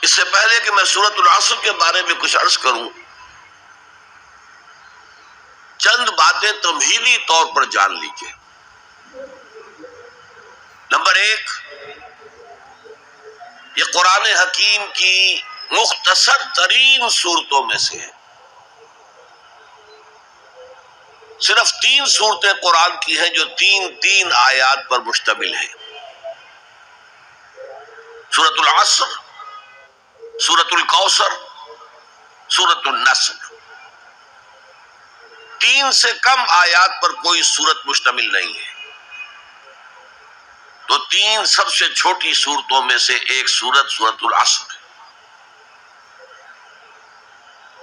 اس سے پہلے کہ میں سورۃ العصر کے بارے میں کچھ عرض کروں، چند باتیں تمہیدی طور پر جان لیجیے۔ نمبر ایک، یہ قرآن حکیم کی مختصر ترین صورتوں میں سے ہے۔ صرف 3 صورتیں قرآن کی ہیں جو 3 آیات پر مشتمل ہیں: سورۃ العصر، سورۃ الکوثر، سورۃ النصر۔ 3 سے کم آیات پر کوئی سورت مشتمل نہیں ہے، تو 3 سب سے چھوٹی سورتوں میں سے ایک سورۃ العصر ہے۔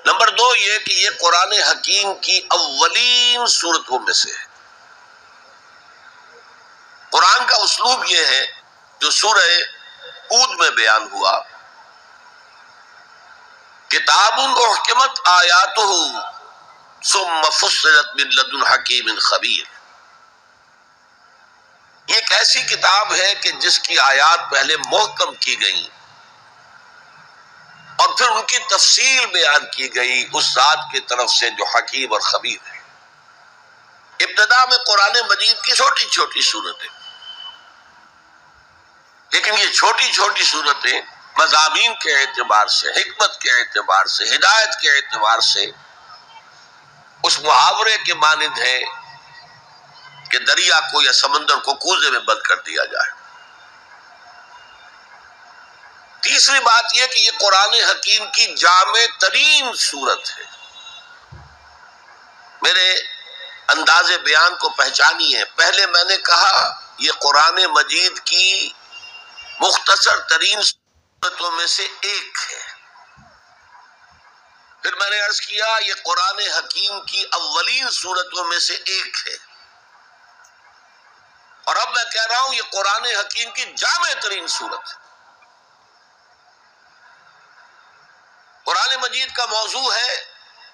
نمبر 2 یہ کہ یہ قرآن حکیم کی اولین سورتوں میں سے ہے۔ قرآن کا اسلوب یہ ہے جو سورہ ہود میں بیان ہوا: کتاب احکمت آیاتہ ثم فصلت من لدن حکیم خبیر۔ یہ ایک ایسی کتاب ہے کہ جس کی آیات پہلے محکم کی گئیں اور پھر ان کی تفصیل بیان کی گئی اس ذات کی طرف سے جو حکیم اور خبیر ہے۔ ابتدا میں قرآن مجید کی چھوٹی چھوٹی صورتیں، لیکن یہ چھوٹی چھوٹی صورتیں مضامین کے اعتبار سے، حکمت کے اعتبار سے، ہدایت کے اعتبار سے اس محاورے کے مانند ہے کہ دریا کو یا سمندر کو کوزے میں بند کر دیا جائے۔ تیسری بات یہ کہ یہ قرآن حکیم کی جامع ترین صورت ہے۔ میرے انداز بیان کو پہچانیے، پہلے میں نے کہا یہ قرآن مجید کی مختصر ترین صورتوں میں سے ایک ہے۔ پھر میں نے عرض کیا یہ قرآن حکیم کی اولین صورتوں میں سے ایک ہے، اور اب میں کہہ رہا ہوں یہ قرآن حکیم کی جامع ترین صورت ہے۔ قرآن مجید کا موضوع ہے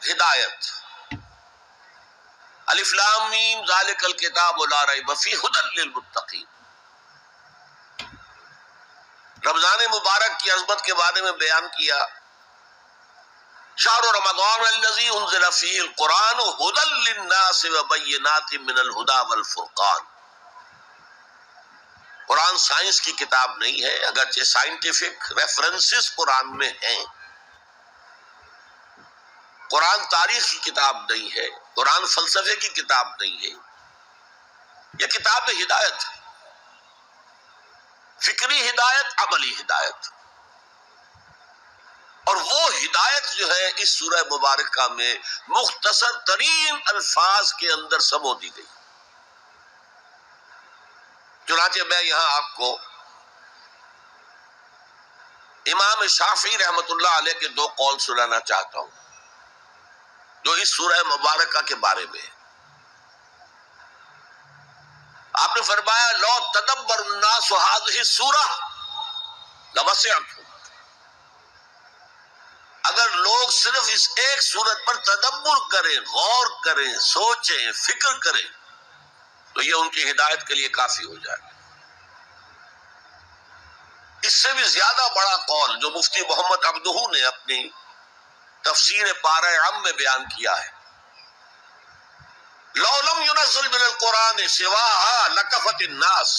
ہدایت۔ الف لام میم ذالک الکتاب لا ریب فیہ ھدی للمتقین۔ رمضان مبارک کی عظمت کے بارے میں بیان کیا: شہر رمضان الذی انزل فیہ القرآن ھدی للناس وبینات من الھدی والفرقان۔ قرآن سائنس کی کتاب نہیں ہے، اگرچہ سائنٹیفک ریفرنسز قرآن میں ہیں۔ قرآن تاریخ کی کتاب نہیں ہے، قرآن فلسفے کی کتاب نہیں ہے، یہ کتاب ہدایت ہے، فکری ہدایت، عملی ہدایت۔ اور وہ ہدایت جو ہے اس سورہ مبارکہ میں مختصر ترین الفاظ کے اندر سمو دی گئی۔ چنانچہ میں یہاں آپ کو امام شافعی رحمۃ اللہ علیہ کے 2 قول سنانا چاہتا ہوں جو اس سورہ مبارکہ کے بارے میں ہے۔ آپ نے فرمایا: لو تدبر الناس هذه السورہ لوسعتهم۔ اگر لوگ صرف اس ایک سورت پر تدبر کریں، غور کریں، سوچیں، فکر کریں تو یہ ان کی ہدایت کے لیے کافی ہو جائے۔ اس سے بھی زیادہ بڑا قول جو مفتی محمد عبدہ نے اپنی تفسیر پارہ عم میں بیان کیا ہے: لو لم ينزل من القرآن سواها لکفت الناس۔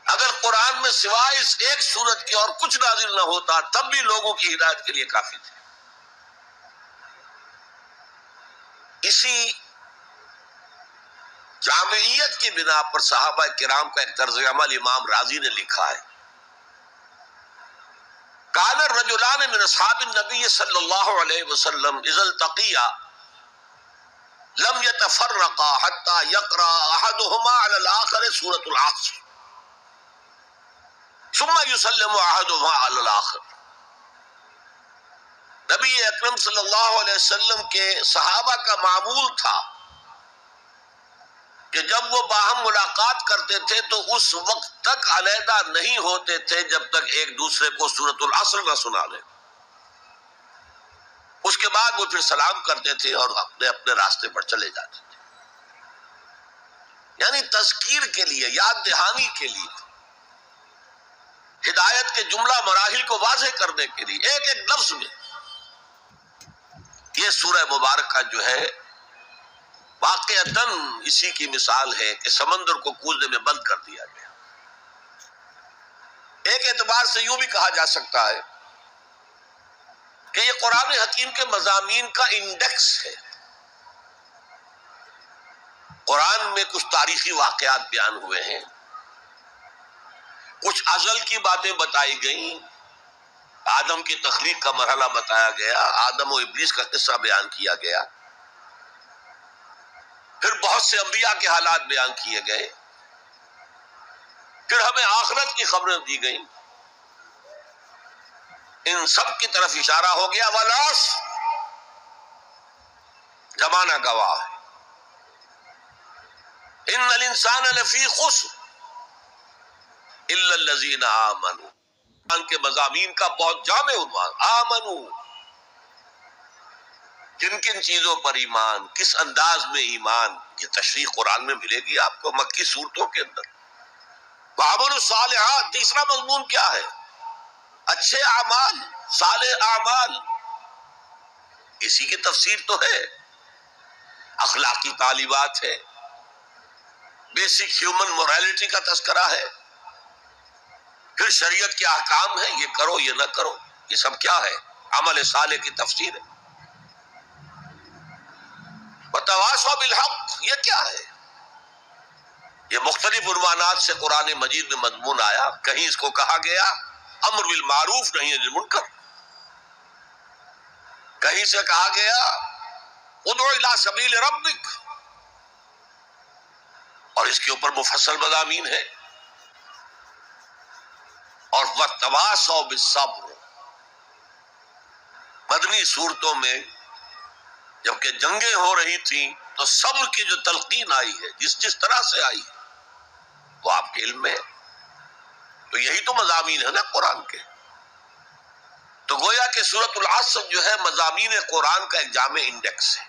اگر قرآن میں سوائے اس ایک سورت کے اور کچھ نازل نہ ہوتا تب بھی لوگوں کی ہدایت کے لیے کافی تھے۔ اسی جامعیت کی بنا پر صحابہ کرام کا ایک طرز عمل امام راضی نے لکھا ہے: کان الرجلان من اصحاب النبی صلی اللہ علیہ وسلم اذا التقیا لم يتفرقا حتى يقرأ احدهما على الاخر سورة العصر ثم يسلم احدهما على الاخر۔ نبی اکرم صلی اللہ علیہ وسلم کے صحابہ کا معمول تھا کہ جب وہ باہم ملاقات کرتے تھے تو اس وقت تک علیحدہ نہیں ہوتے تھے جب تک ایک دوسرے کو سورۃ العصر نہ سنا لیں۔ اس کے بعد وہ پھر سلام کرتے تھے اور اپنے اپنے راستے پر چلے جاتے تھے، یعنی تذکیر کے لیے، یاد دہانی کے لیے۔ ہدایت کے جملہ مراحل کو واضح کرنے کے لیے ایک ایک لفظ میں یہ سورہ مبارکہ جو ہے واقعتاً اسی کی مثال ہے کہ سمندر کو کودنے میں بند کر دیا گیا۔ ایک اعتبار سے یوں بھی کہا جا سکتا ہے کہ یہ قرآن حکیم کے مضامین کا انڈیکس ہے۔ قرآن میں کچھ تاریخی واقعات بیان ہوئے ہیں، کچھ ازل کی باتیں بتائی گئیں، آدم کی تخلیق کا مرحلہ بتایا گیا، آدم و ابلیس کا قصہ بیان کیا گیا، پھر بہت سے انبیاء کے حالات بیان کیے گئے، پھر ہمیں آخرت کی خبریں دی گئیں۔ ان سب کی طرف اشارہ ہو گیا، ولاس زمانہ گواہ ہے، ان الانسان لفی خسر الا الذین آمنوا۔ قرآن کے مضامین کا بہت جامع عنوان آمنو، کن کن چیزوں پر ایمان، کس انداز میں ایمان، یہ تشریح قرآن میں ملے گی آپ کو مکی صورتوں کے اندر۔ وعمل الصالحات، تیسرا مضمون کیا ہے؟ اچھے اعمال، صالح اعمال، اسی کی تفسیر تو ہے، اخلاقی تعلیمات ہے، بیسک ہیومن مورالٹی کا تذکرہ ہے، پھر شریعت کے احکام ہیں، یہ کرو یہ نہ کرو، یہ سب کیا ہے؟ عمل صالح کی تفسیر ہے۔ وتواصوا بالحق، یہ کیا ہے؟ یہ مختلف عنوانات سے قرآن مجید میں مضمون آیا، کہیں اس کو کہا گیا امر بالمعروف نہی عن المنکر، کہیں سے کہا گیا ادعو الی سبیل ربک، اور اس کے اوپر مفصل مضامین ہے۔ اور وتواصوا بالصبر، مدنی صورتوں میں جبکہ جنگیں ہو رہی تھیں تو صبر کی جو تلقین آئی ہے، جس طرح سے آئی ہے وہ آپ کے علم میں ہے، تو یہی تو مضامین ہے نا قرآن کے۔ تو گویا کہ سورۃ العصر جو ہے مضامین قرآن کا ایک جامع انڈیکس ہے۔